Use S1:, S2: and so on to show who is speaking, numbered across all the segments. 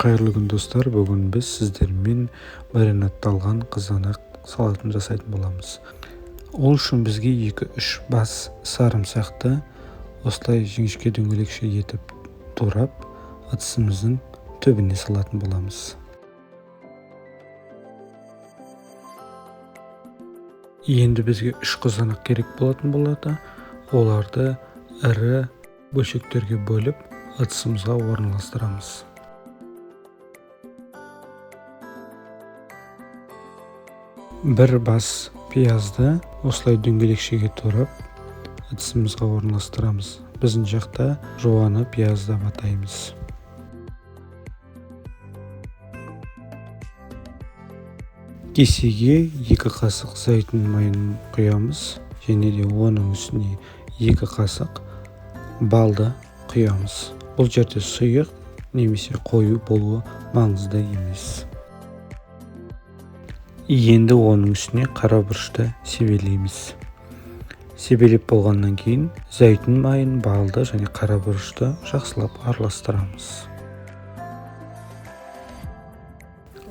S1: Қайырлы күн достар, бүгін біз сіздермен маринадталған қызанақ салатын жасайтын боламыз. Ол үшін бізге 2-3 бас сарымсақты осылай жіңішке дөңгелекше етіп турап, ыдысымыздың түбіне салатын боламыз. Енді бізге 3 қызанақ керек болатын болады. Оларды ірі бөлшектерге бөліп, ыдысымызға орналастырамыз. Бір бас пиязды осылай дөңгелекшеге турап, ыдысымызға орналастырамыз. Біздің жақта жуаны пияз деп атаймыз. Кесеге 2 қасық зәйтүн майын құямыз, және де оның үстіне 2 қасық балды құямыз. Бұл жерде сұйық немесе қою болуы маңызды емес. Енді оның үстіне қара бұрышты себелейміз. Себелеп болғаннан кейін зәйтүн майын, балды және қара бұрышты жақсылап араластырамыз.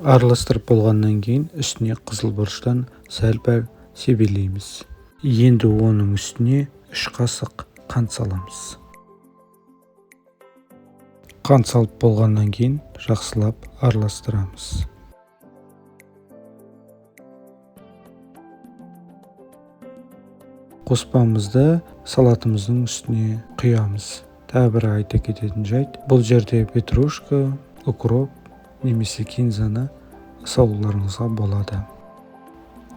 S1: Араластырып болғаннан кейін үстіне қызыл бұрыштан сәл-пәл себелейміз. Енді оның үстіне 3 қасық қант саламыз. Қант салып болғаннан кейін жақсылап араластырамыз. Қоспамызды салатымыздың үстіне құямыз. Тағы бір айта кететін жайт, бұл жерде петрушка, укроп немесе кинзаны салуларыңызға болады.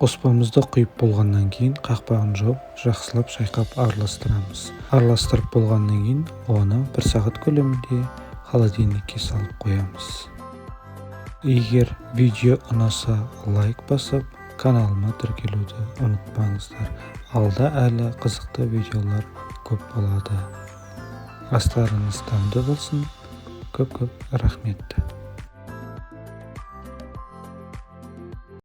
S1: Қоспамызды құйып болғаннан кейін қақпағын жауып, жақсылап шайқап араластырамыз. Араластырып болғаннан кейін оны 1 сағат көлемінде холодильникке салып қоямыз. Егер видео ұнаса, лайк басып, каналыма тіркелуді ұмытпаңыздар. Алда әлі қызықты видеолар көп болады. Астарыңыз дәмді болсын. Көп рахмет.